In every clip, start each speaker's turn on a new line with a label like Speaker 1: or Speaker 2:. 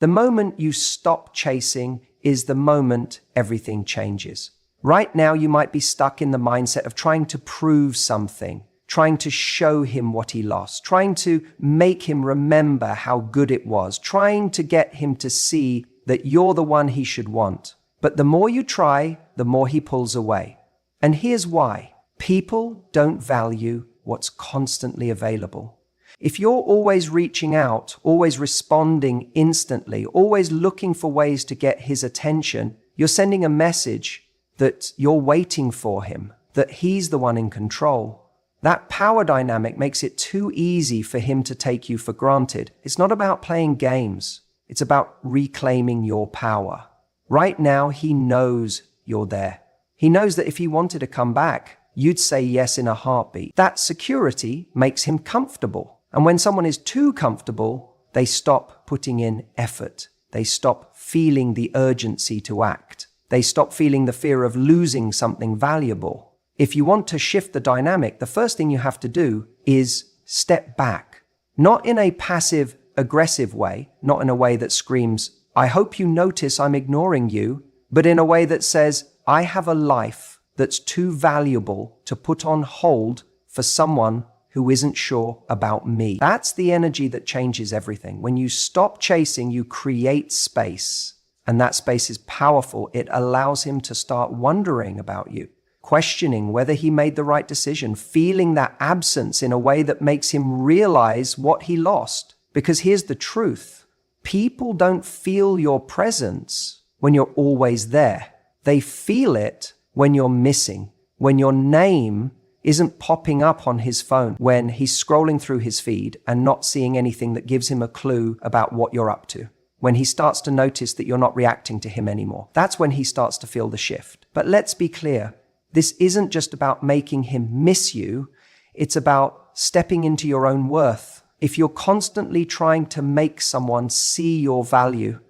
Speaker 1: The moment you stop chasing is the moment everything changes. Right now, you might be stuck in the mindset of trying to prove something, trying to show him what he lost, trying to make him remember how good it was, trying to get him to see that you're the one he should want. But the more you try, the more he pulls away. And here's why. People don't value what's constantly available. If you're always reaching out, always responding instantly, always looking for ways to get his attention, you're sending a message that you're waiting for him, that he's the one in control. That power dynamic makes it too easy for him to take you for granted. It's not about playing games. It's about reclaiming your power. Right now, he knows you're there. He knows that if he wanted to come back, you'd say yes in a heartbeat. That security makes him comfortable. And when someone is too comfortable, they stop putting in effort. They stop feeling the urgency to act. They stop feeling the fear of losing something valuable. If you want to shift the dynamic, the first thing you have to do is step back. Not in a passive, aggressive way, not in a way that screams, "I hope you notice I'm ignoring you," but in a way that says, "I have a life that's too valuable to put on hold for someone who isn't sure about me." That's the energy that changes everything. When you stop chasing, you create space. And that space is powerful. It allows him to start wondering about you, questioning whether he made the right decision, feeling that absence in a way that makes him realize what he lost. Because here's the truth. People don't feel your presence when you're always there. They feel it when you're missing, when your name isn't popping up on his phone, when he's scrolling through his feed and not seeing anything that gives him a clue about what you're up to. When he starts to notice that you're not reacting to him anymore. That's when he starts to feel the shift. But let's be clear. This isn't just about making him miss you. It's about stepping into your own worth. If you're constantly trying to make someone see your value,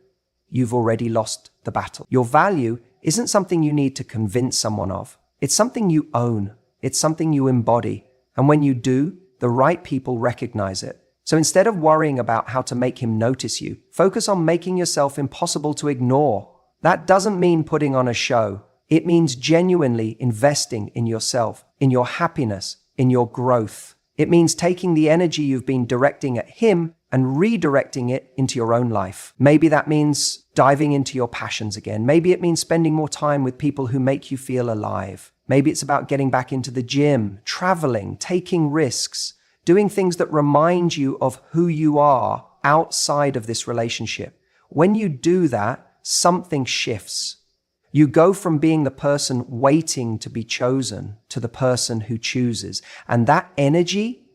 Speaker 1: you've already lost the battle. Your value isn't something you need to convince someone of. It's something you own. It's something you embody. And when you do, the right people recognize it. So instead of worrying about how to make him notice you, focus on making yourself impossible to ignore. That doesn't mean putting on a show. It means genuinely investing in yourself, in your happiness, in your growth. It means taking the energy you've been directing at him and redirecting it into your own life. Maybe that means diving into your passions again. Maybe it means spending more time with people who make you feel alive. Maybe it's about getting back into the gym, traveling, taking risks, doing things that remind you of who you are outside of this relationship. When you do that, something shifts. You go from being the person waiting to be chosen to the person who chooses. And that energy,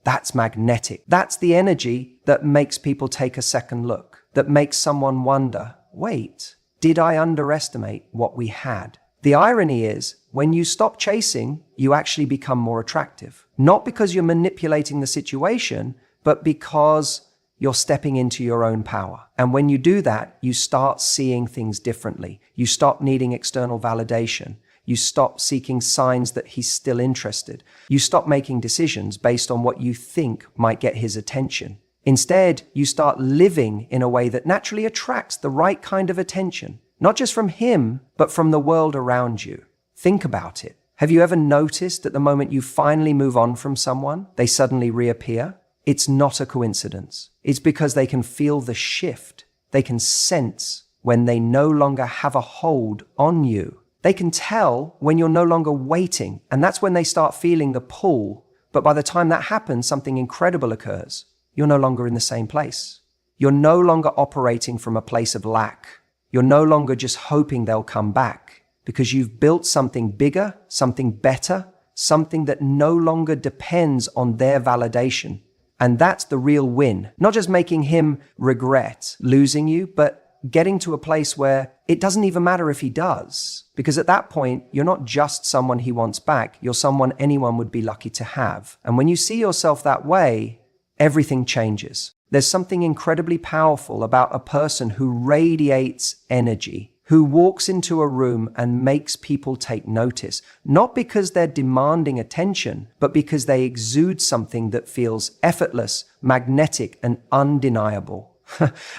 Speaker 1: that's magnetic. That's the energy that makes people take a second look, that makes someone wonder, wait, did I underestimate what we had? The irony is, when you stop chasing, you actually become more attractive. Not because you're manipulating the situation, but because you're stepping into your own power. And when you do that, you start seeing things differently. You stop needing external validation. You stop seeking signs that he's still interested. You stop making decisions based on what you think might get his attention. Instead, you start living in a way that naturally attracts the right kind of attention. Not just from him, but from the world around you. Think about it. Have you ever noticed that the moment you finally move on from someone, they suddenly reappear? It's not a coincidence. It's because they can feel the shift. They can sense when they no longer have a hold on you. They can tell when you're no longer waiting, and that's when they start feeling the pull. But by the time that happens, something incredible occurs. You're no longer in the same place. You're no longer operating from a place of lack. You're no longer just hoping they'll come back, because you've built something bigger, something better, something that no longer depends on their validation. And that's the real win. Not just making him regret losing you, but getting to a place where it doesn't even matter if he does. Because at that point, you're not just someone he wants back, you're someone anyone would be lucky to have. And when you see yourself that way, everything changes. There's something incredibly powerful about a person who radiates energy, who walks into a room and makes people take notice, not because they're demanding attention, but because they exude something that feels effortless, magnetic, and undeniable.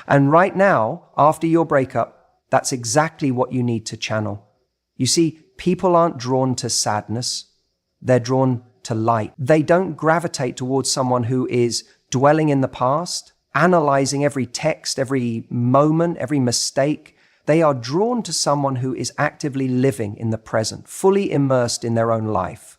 Speaker 1: And right now, after your breakup, that's exactly what you need to channel. You see, people aren't drawn to sadness. They're drawn to light. They don't gravitate towards someone who is dwelling in the past, analyzing every text, every moment, every mistake. They are drawn to someone who is actively living in the present, fully immersed in their own life.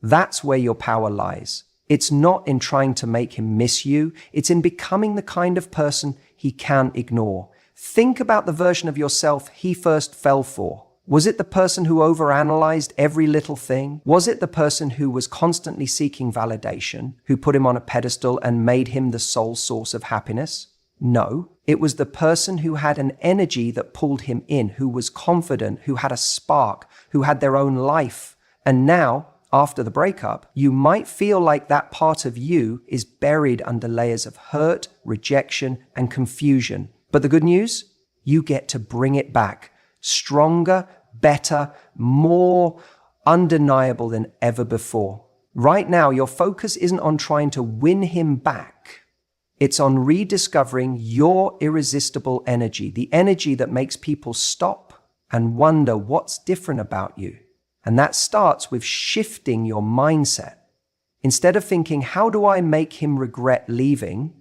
Speaker 1: That's where your power lies. It's not in trying to make him miss you. It's in becoming the kind of person he can't ignore. Think about the version of yourself he first fell for. Was it the person who overanalyzed every little thing? Was it the person who was constantly seeking validation, who put him on a pedestal and made him the sole source of happiness? No, it was the person who had an energy that pulled him in, who was confident, who had a spark, who had their own life. And now, after the breakup, you might feel like that part of you is buried under layers of hurt, rejection, and confusion. But the good news? You get to bring it back. Stronger, better, more undeniable than ever before. Right now, your focus isn't on trying to win him back. It's on rediscovering your irresistible energy, the energy that makes people stop and wonder what's different about you. And that starts with shifting your mindset. Instead of thinking, how do I make him regret leaving?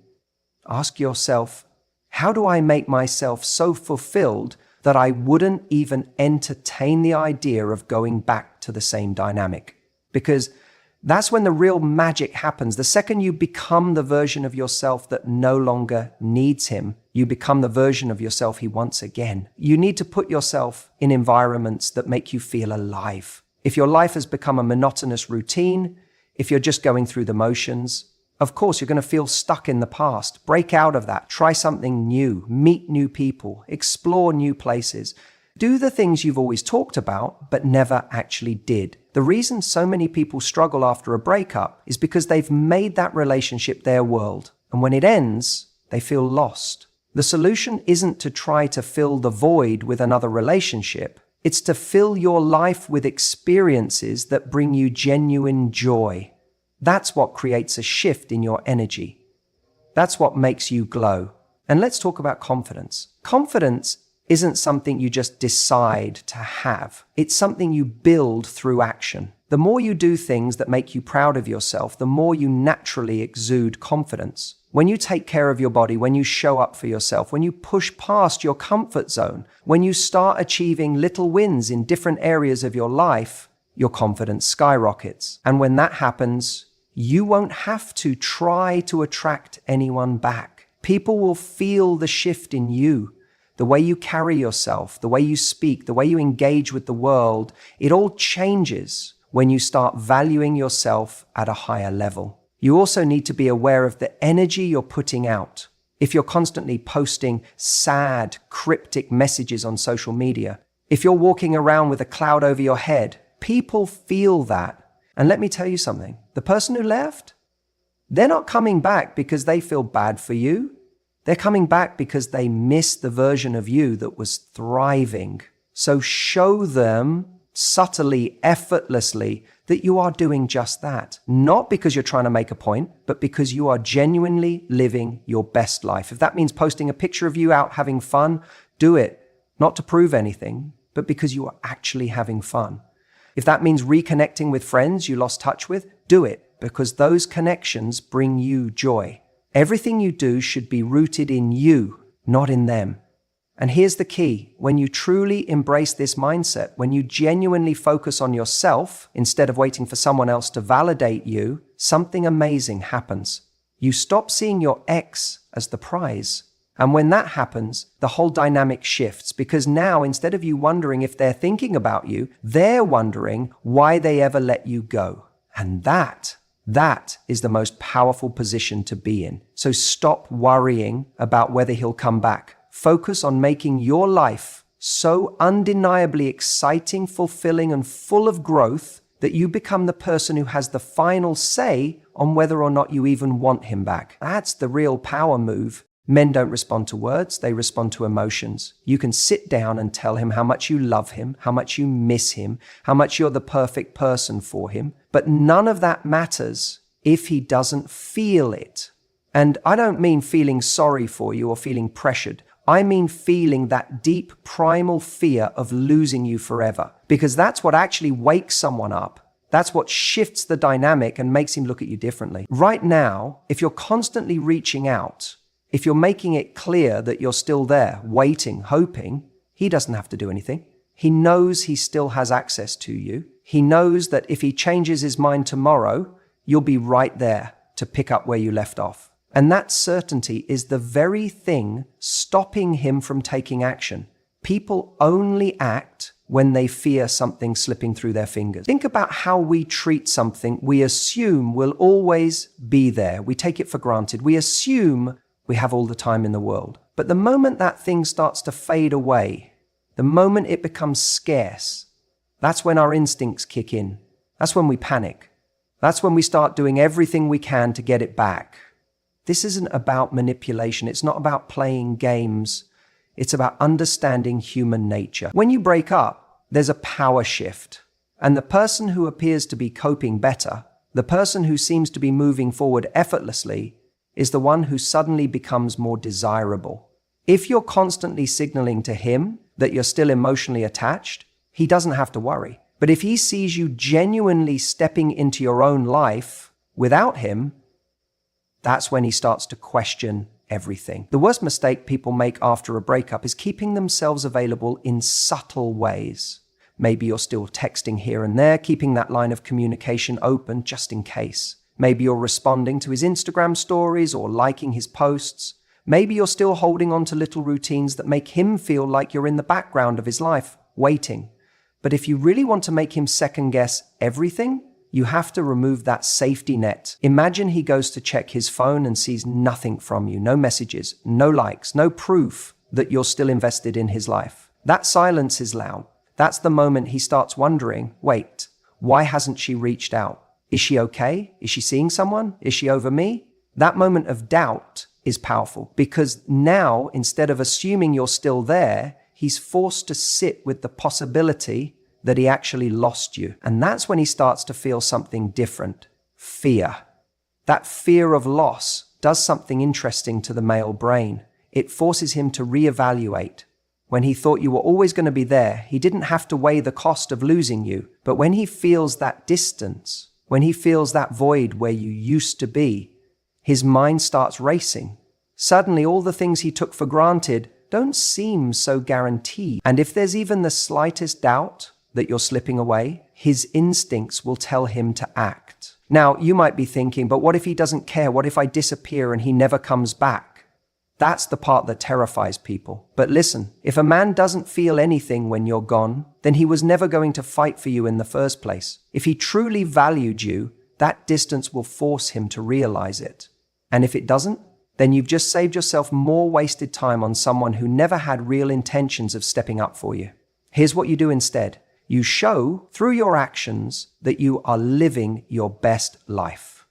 Speaker 1: Ask yourself, how do I make myself so fulfilled that I wouldn't even entertain the idea of going back to the same dynamic? Because that's when the real magic happens. The second you become the version of yourself that no longer needs him, you become the version of yourself he wants again. You need to put yourself in environments that make you feel alive. If your life has become a monotonous routine, if you're just going through the motions, of course, you're going to feel stuck in the past. Break out of that. Try something new. Meet new people. Explore new places. Do the things you've always talked about, but never actually did. The reason so many people struggle after a breakup is because they've made that relationship their world. And when it ends, they feel lost. The solution isn't to try to fill the void with another relationship. It's to fill your life with experiences that bring you genuine joy. That's what creates a shift in your energy. That's what makes you glow. And let's talk about confidence. Confidence isn't something you just decide to have. It's something you build through action. The more you do things that make you proud of yourself, the more you naturally exude confidence. When you take care of your body, when you show up for yourself, when you push past your comfort zone, when you start achieving little wins in different areas of your life, your confidence skyrockets. And when that happens, you won't have to try to attract anyone back. People will feel the shift in you. The way you carry yourself, the way you speak, the way you engage with the world, it all changes when you start valuing yourself at a higher level. You also need to be aware of the energy you're putting out. If you're constantly posting sad, cryptic messages on social media, if you're walking around with a cloud over your head, people feel that. And let me tell you something, the person who left, they're not coming back because they feel bad for you. They're coming back because they miss the version of you that was thriving. So show them subtly, effortlessly, that you are doing just that. Not because you're trying to make a point, but because you are genuinely living your best life. If that means posting a picture of you out having fun, do it. Not to prove anything, but because you are actually having fun. If that means reconnecting with friends you lost touch with, do it, because those connections bring you joy. Everything you do should be rooted in you, not in them. And here's the key. When you truly embrace this mindset, when you genuinely focus on yourself instead of waiting for someone else to validate you, something amazing happens. You stop seeing your ex as the prize. And when that happens, the whole dynamic shifts, because now instead of you wondering if they're thinking about you, they're wondering why they ever let you go. And that is the most powerful position to be in. So stop worrying about whether he'll come back. Focus on making your life so undeniably exciting, fulfilling, and full of growth that you become the person who has the final say on whether or not you even want him back. That's the real power move. Men don't respond to words, they respond to emotions. You can sit down and tell him how much you love him, how much you miss him, how much you're the perfect person for him. But none of that matters if he doesn't feel it. And I don't mean feeling sorry for you or feeling pressured. I mean feeling that deep primal fear of losing you forever, because that's what actually wakes someone up. That's what shifts the dynamic and makes him look at you differently. Right now, if you're constantly reaching out, if you're making it clear that you're still there, waiting, hoping, he doesn't have to do anything. He knows he still has access to you. He knows that if he changes his mind tomorrow, you'll be right there to pick up where you left off. And that certainty is the very thing stopping him from taking action. People only act when they fear something slipping through their fingers. Think about how we treat something we assume will always be there. We take it for granted. We assume we have all the time in the world. But the moment that thing starts to fade away, the moment it becomes scarce, that's when our instincts kick in. That's when we panic. That's when we start doing everything we can to get it back. This isn't about manipulation. It's not about playing games. It's about understanding human nature. When you break up, there's a power shift. And the person who appears to be coping better, the person who seems to be moving forward effortlessly, is the one who suddenly becomes more desirable. If you're constantly signaling to him that you're still emotionally attached, he doesn't have to worry. But if he sees you genuinely stepping into your own life without him, that's when he starts to question everything. The worst mistake people make after a breakup is keeping themselves available in subtle ways. Maybe you're still texting here and there, keeping that line of communication open just in case. Maybe you're responding to his Instagram stories or liking his posts. Maybe you're still holding on to little routines that make him feel like you're in the background of his life, waiting. But if you really want to make him second guess everything, you have to remove that safety net. Imagine he goes to check his phone and sees nothing from you, no messages, no likes, no proof that you're still invested in his life. That silence is loud. That's the moment he starts wondering, wait, why hasn't she reached out? Is she okay? Is she seeing someone? Is she over me? That moment of doubt is powerful because now, instead of assuming you're still there, he's forced to sit with the possibility that he actually lost you. And that's when he starts to feel something different. Fear. That fear of loss does something interesting to the male brain. It forces him to reevaluate. When he thought you were always going to be there, he didn't have to weigh the cost of losing you. But when he feels that distance, when he feels that void where you used to be, his mind starts racing. Suddenly, all the things he took for granted don't seem so guaranteed. And if there's even the slightest doubt that you're slipping away, his instincts will tell him to act. Now, you might be thinking, but what if he doesn't care? What if I disappear and he never comes back? That's the part that terrifies people. But listen, if a man doesn't feel anything when you're gone, then he was never going to fight for you in the first place. If he truly valued you, that distance will force him to realize it. And if it doesn't, then you've just saved yourself more wasted time on someone who never had real intentions of stepping up for you. Here's what you do instead. You show through your actions that you are living your best life.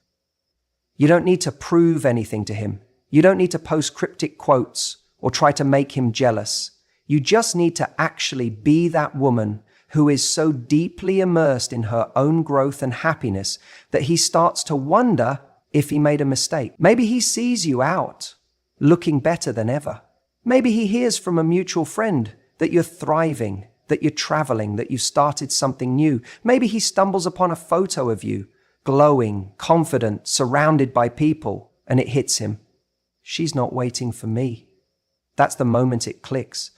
Speaker 1: You don't need to prove anything to him. You don't need to post cryptic quotes or try to make him jealous. You just need to actually be that woman who is so deeply immersed in her own growth and happiness that he starts to wonder if he made a mistake. Maybe he sees you out, looking better than ever. Maybe he hears from a mutual friend that you're thriving, that you're traveling, that you've started something new. Maybe he stumbles upon a photo of you, glowing, confident, surrounded by people, and it hits him. She's not waiting for me. That's the moment it clicks.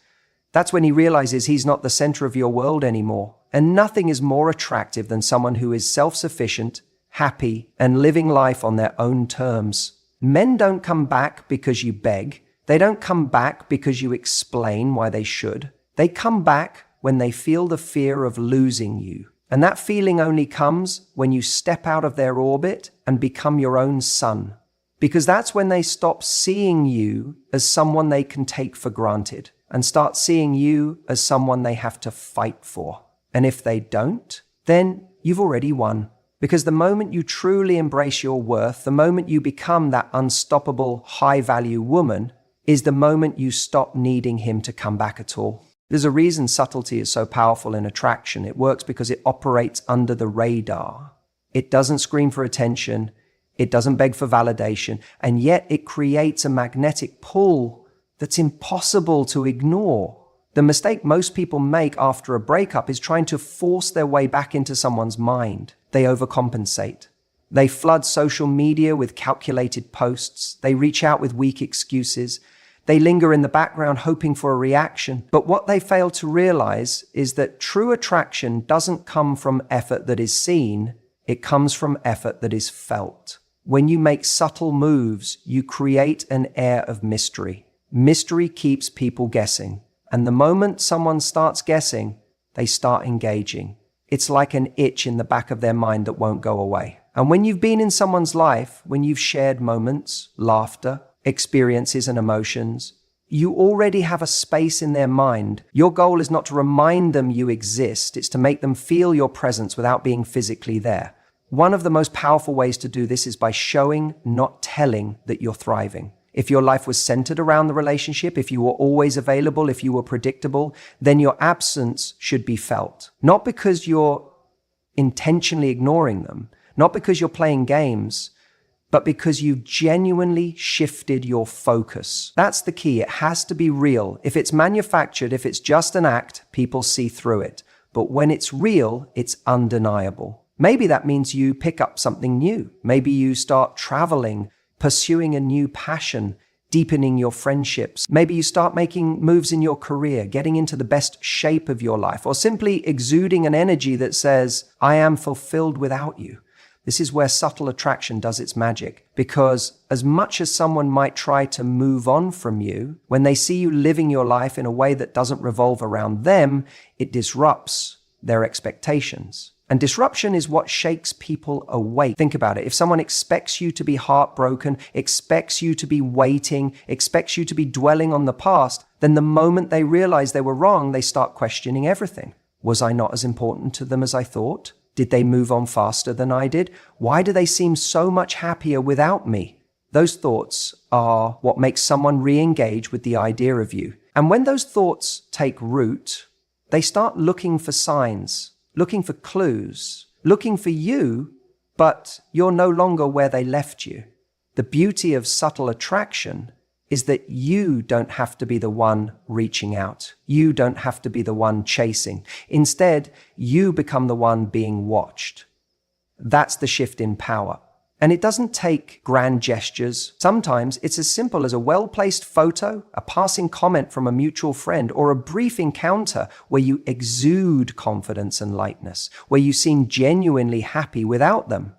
Speaker 1: That's when he realizes he's not the center of your world anymore. And nothing is more attractive than someone who is self-sufficient, happy, and living life on their own terms. Men don't come back because you beg. They don't come back because you explain why they should. They come back when they feel the fear of losing you. And that feeling only comes when you step out of their orbit and become your own sun. Because that's when they stop seeing you as someone they can take for granted and start seeing you as someone they have to fight for. And if they don't, then you've already won. Because the moment you truly embrace your worth, the moment you become that unstoppable, high-value woman, is the moment you stop needing him to come back at all. There's a reason subtlety is so powerful in attraction. It works because it operates under the radar. It doesn't scream for attention. It doesn't beg for validation, and yet it creates a magnetic pull that's impossible to ignore. The mistake most people make after a breakup is trying to force their way back into someone's mind. They overcompensate. They flood social media with calculated posts. They reach out with weak excuses. They linger in the background hoping for a reaction. But what they fail to realize is that true attraction doesn't come from effort that is seen. It comes from effort that is felt. When you make subtle moves, you create an air of mystery. Mystery keeps people guessing. And the moment someone starts guessing, they start engaging. It's like an itch in the back of their mind that won't go away. And when you've been in someone's life, when you've shared moments, laughter, experiences and emotions, you already have a space in their mind. Your goal is not to remind them you exist. It's to make them feel your presence without being physically there. One of the most powerful ways to do this is by showing, not telling, that you're thriving. If your life was centered around the relationship, if you were always available, if you were predictable, then your absence should be felt. Not because you're intentionally ignoring them, not because you're playing games, but because you've genuinely shifted your focus. That's the key. It has to be real. If it's manufactured, if it's just an act, people see through it. But when it's real, it's undeniable. Maybe that means you pick up something new. Maybe you start traveling, pursuing a new passion, deepening your friendships. Maybe you start making moves in your career, getting into the best shape of your life, or simply exuding an energy that says, I am fulfilled without you. This is where subtle attraction does its magic, because as much as someone might try to move on from you, when they see you living your life in a way that doesn't revolve around them, it disrupts their expectations. And disruption is what shakes people awake. Think about it. If someone expects you to be heartbroken, expects you to be waiting, expects you to be dwelling on the past, then the moment they realize they were wrong, they start questioning everything. Was I not as important to them as I thought? Did they move on faster than I did? Why do they seem so much happier without me? Those thoughts are what makes someone re-engage with the idea of you. And when those thoughts take root, they start looking for signs, looking for clues, looking for you, but you're no longer where they left you. The beauty of subtle attraction is that you don't have to be the one reaching out. You don't have to be the one chasing. Instead, you become the one being watched. That's the shift in power. And it doesn't take grand gestures. Sometimes it's as simple as a well-placed photo, a passing comment from a mutual friend, or a brief encounter where you exude confidence and lightness, where you seem genuinely happy without them.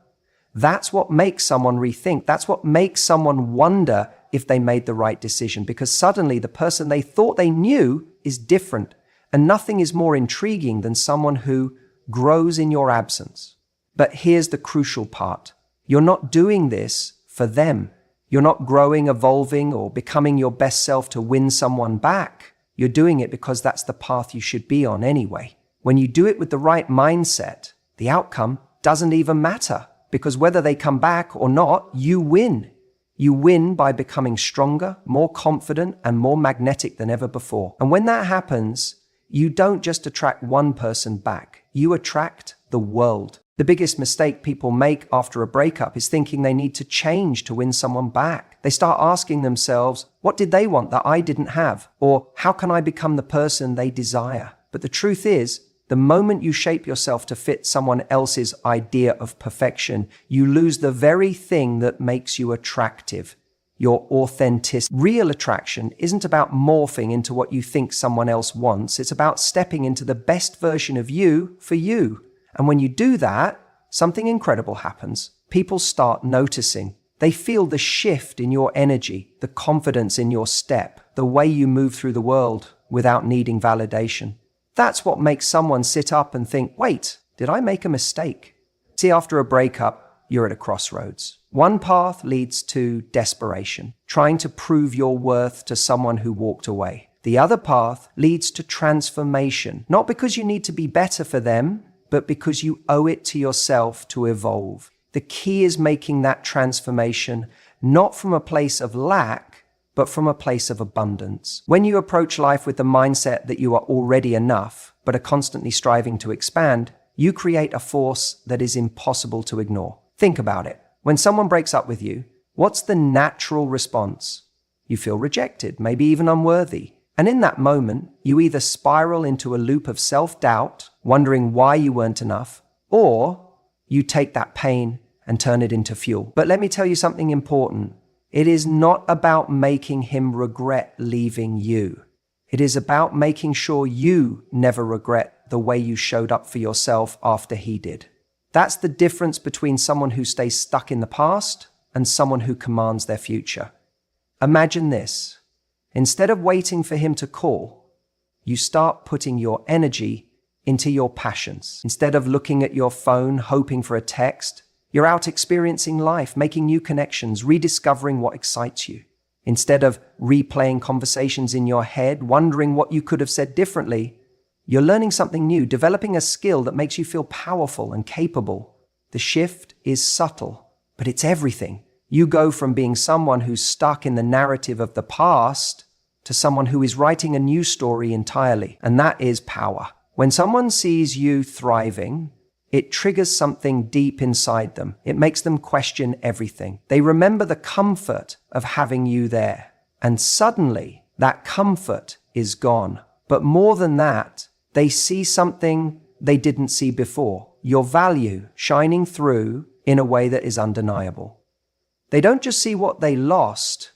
Speaker 1: That's what makes someone rethink. That's what makes someone wonder if they made the right decision, because suddenly the person they thought they knew is different. And nothing is more intriguing than someone who grows in your absence. But here's the crucial part. You're not doing this for them. You're not growing, evolving, or becoming your best self to win someone back. You're doing it because that's the path you should be on anyway. When you do it with the right mindset, the outcome doesn't even matter, because whether they come back or not, you win. You win by becoming stronger, more confident, and more magnetic than ever before. And when that happens, you don't just attract one person back. You attract the world. The biggest mistake people make after a breakup is thinking they need to change to win someone back. They start asking themselves, what did they want that I didn't have? Or how can I become the person they desire? But the truth is, the moment you shape yourself to fit someone else's idea of perfection, you lose the very thing that makes you attractive, your authenticity. Real attraction isn't about morphing into what you think someone else wants. It's about stepping into the best version of you for you. And when you do that, something incredible happens. People start noticing. They feel the shift in your energy, the confidence in your step, the way you move through the world without needing validation. That's what makes someone sit up and think, wait, did I make a mistake? See, after a breakup, you're at a crossroads. One path leads to desperation, trying to prove your worth to someone who walked away. The other path leads to transformation, not because you need to be better for them, but because you owe it to yourself to evolve. The key is making that transformation not from a place of lack, but from a place of abundance. When you approach life with the mindset that you are already enough, but are constantly striving to expand, you create a force that is impossible to ignore. Think about it. When someone breaks up with you, what's the natural response? You feel rejected, maybe even unworthy. And in that moment, you either spiral into a loop of self-doubt, wondering why you weren't enough, or you take that pain and turn it into fuel. But let me tell you something important. It is not about making him regret leaving you. It is about making sure you never regret the way you showed up for yourself after he did. That's the difference between someone who stays stuck in the past and someone who commands their future. Imagine this. Instead of waiting for him to call, you start putting your energy into your passions. Instead of looking at your phone, hoping for a text, you're out experiencing life, making new connections, rediscovering what excites you. Instead of replaying conversations in your head, wondering what you could have said differently, you're learning something new, developing a skill that makes you feel powerful and capable. The shift is subtle, but it's everything. You go from being someone who's stuck in the narrative of the past to someone who is writing a new story entirely, and that is power. When someone sees you thriving, it triggers something deep inside them. It makes them question everything. They remember the comfort of having you there, and suddenly that comfort is gone. But more than that, they see something they didn't see before, your value shining through in a way that is undeniable. They don't just see what they lost,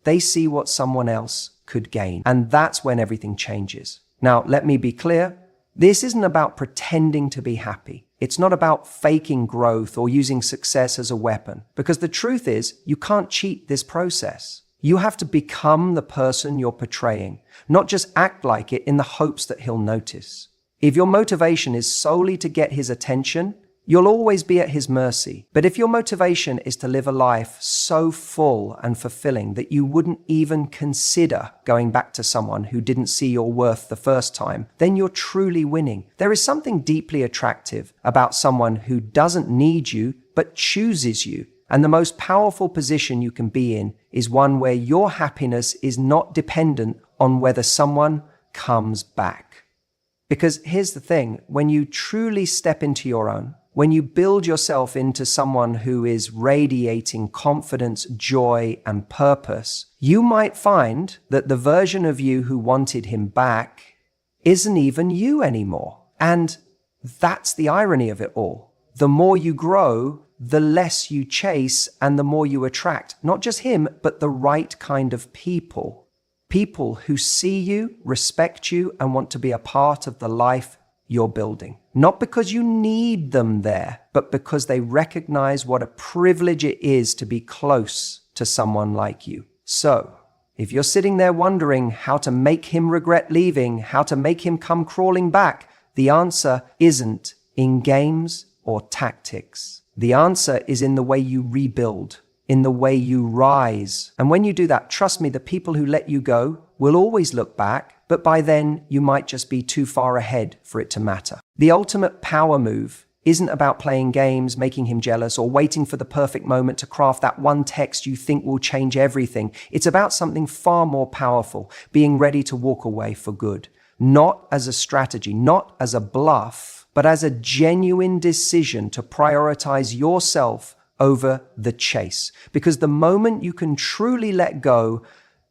Speaker 1: they see what someone else could gain. And that's when everything changes. Now, let me be clear. This isn't about pretending to be happy. It's not about faking growth or using success as a weapon. Because the truth is, you can't cheat this process. You have to become the person you're portraying, not just act like it in the hopes that he'll notice. If your motivation is solely to get his attention, you'll always be at his mercy. But if your motivation is to live a life so full and fulfilling that you wouldn't even consider going back to someone who didn't see your worth the first time, then you're truly winning. There is something deeply attractive about someone who doesn't need you, but chooses you. And the most powerful position you can be in is one where your happiness is not dependent on whether someone comes back. Because here's the thing, when you truly step into your own, when you build yourself into someone who is radiating confidence, joy, and purpose, you might find that the version of you who wanted him back isn't even you anymore. And that's the irony of it all. The more you grow, the less you chase and the more you attract, not just him, but the right kind of people. People who see you, respect you, and want to be a part of the life you're building. Not because you need them there, but because they recognize what a privilege it is to be close to someone like you. So, if you're sitting there wondering how to make him regret leaving, how to make him come crawling back, the answer isn't in games or tactics. The answer is in the way you rebuild, in the way you rise. And when you do that, trust me, the people who let you go will always look back, but by then you might just be too far ahead for it to matter. The ultimate power move isn't about playing games, making him jealous, or waiting for the perfect moment to craft that one text you think will change everything. It's about something far more powerful, being ready to walk away for good. Not as a strategy, not as a bluff, but as a genuine decision to prioritize yourself over the chase. Because the moment you can truly let go,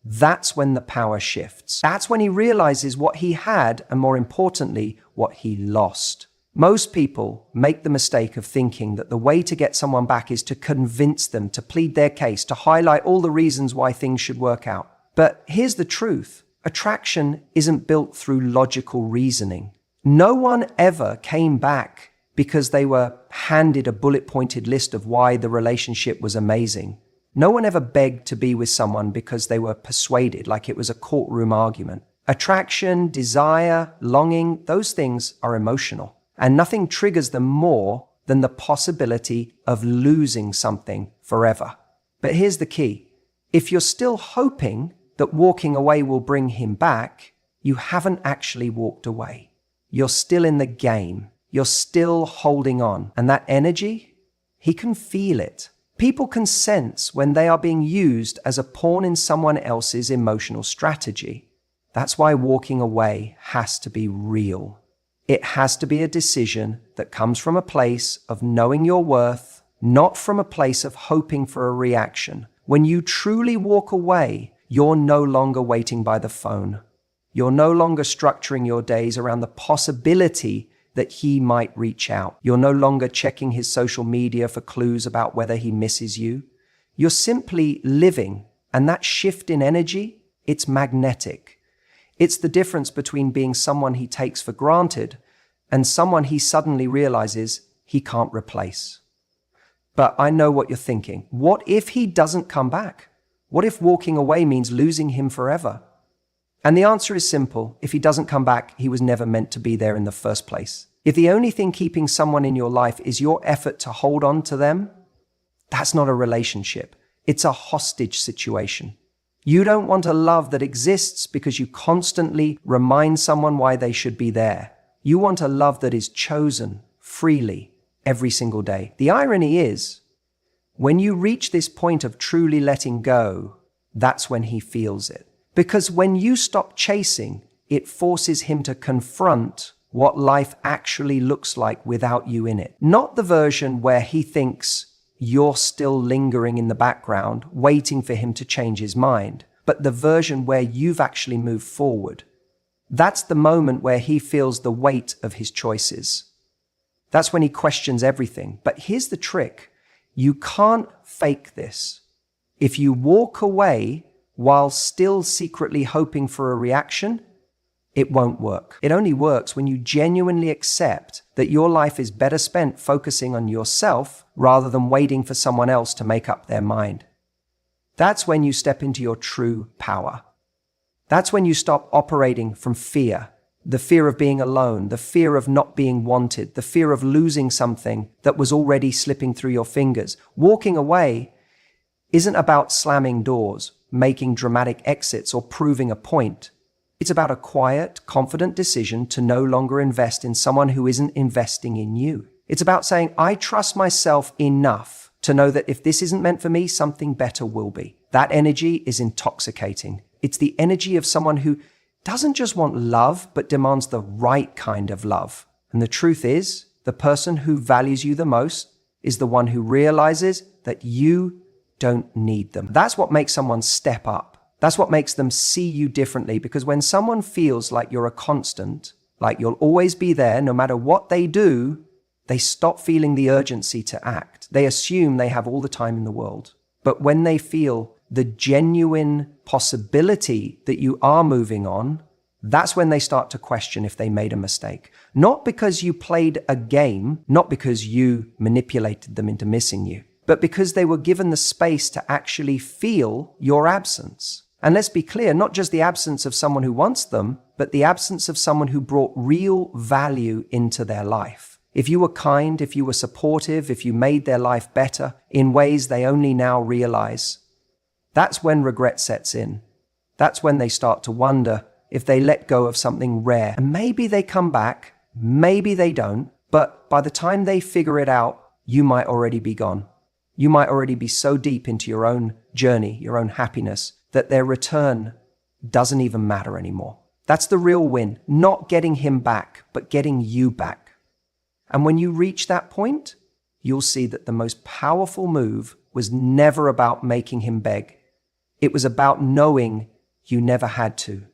Speaker 1: that's when the power shifts. That's when he realizes what he had, and more importantly, what he lost. Most people make the mistake of thinking that the way to get someone back is to convince them, to plead their case, to highlight all the reasons why things should work out. But here's the truth. Attraction isn't built through logical reasoning. No one ever came back because they were handed a bullet-pointed list of why the relationship was amazing. No one ever begged to be with someone because they were persuaded, like it was a courtroom argument. Attraction, desire, longing, those things are emotional. And nothing triggers them more than the possibility of losing something forever. But here's the key. If you're still hoping that walking away will bring him back, you haven't actually walked away. You're still in the game. You're still holding on. And that energy, he can feel it. People can sense when they are being used as a pawn in someone else's emotional strategy. That's why walking away has to be real. It has to be a decision that comes from a place of knowing your worth, not from a place of hoping for a reaction. When you truly walk away, you're no longer waiting by the phone. You're no longer structuring your days around the possibility that he might reach out. You're no longer checking his social media for clues about whether he misses you. You're simply living, and that shift in energy, it's magnetic. It's the difference between being someone he takes for granted and someone he suddenly realizes he can't replace. But I know what you're thinking. What if he doesn't come back? What if walking away means losing him forever? And the answer is simple. If he doesn't come back, he was never meant to be there in the first place. If the only thing keeping someone in your life is your effort to hold on to them, that's not a relationship. It's a hostage situation. You don't want a love that exists because you constantly remind someone why they should be there. You want a love that is chosen freely every single day. The irony is, when you reach this point of truly letting go, that's when he feels it. Because when you stop chasing, it forces him to confront what life actually looks like without you in it. Not the version where he thinks you're still lingering in the background, waiting for him to change his mind, but the version where you've actually moved forward. That's the moment where he feels the weight of his choices. That's when he questions everything. But here's the trick. You can't fake this. If you walk away while still secretly hoping for a reaction, it won't work. It only works when you genuinely accept that your life is better spent focusing on yourself rather than waiting for someone else to make up their mind. That's when you step into your true power. That's when you stop operating from fear, the fear of being alone, the fear of not being wanted, the fear of losing something that was already slipping through your fingers. Walking away isn't about slamming doors, making dramatic exits, or proving a point. It's about a quiet, confident decision to no longer invest in someone who isn't investing in you. It's about saying, I trust myself enough to know that if this isn't meant for me, something better will be. That energy is intoxicating. It's the energy of someone who doesn't just want love, but demands the right kind of love. And the truth is, the person who values you the most is the one who realizes that you don't need them. That's what makes someone step up. That's what makes them see you differently, because when someone feels like you're a constant, like you'll always be there no matter what they do, they stop feeling the urgency to act. They assume they have all the time in the world. But when they feel the genuine possibility that you are moving on, that's when they start to question if they made a mistake. Not because you played a game, not because you manipulated them into missing you, but because they were given the space to actually feel your absence. And let's be clear, not just the absence of someone who wants them, but the absence of someone who brought real value into their life. If you were kind, if you were supportive, if you made their life better in ways they only now realize, that's when regret sets in. That's when they start to wonder if they let go of something rare. And maybe they come back, maybe they don't, but by the time they figure it out, you might already be gone. You might already be so deep into your own journey, your own happiness, that their return doesn't even matter anymore. That's the real win, not getting him back, but getting you back. And when you reach that point, you'll see that the most powerful move was never about making him beg. It was about knowing you never had to.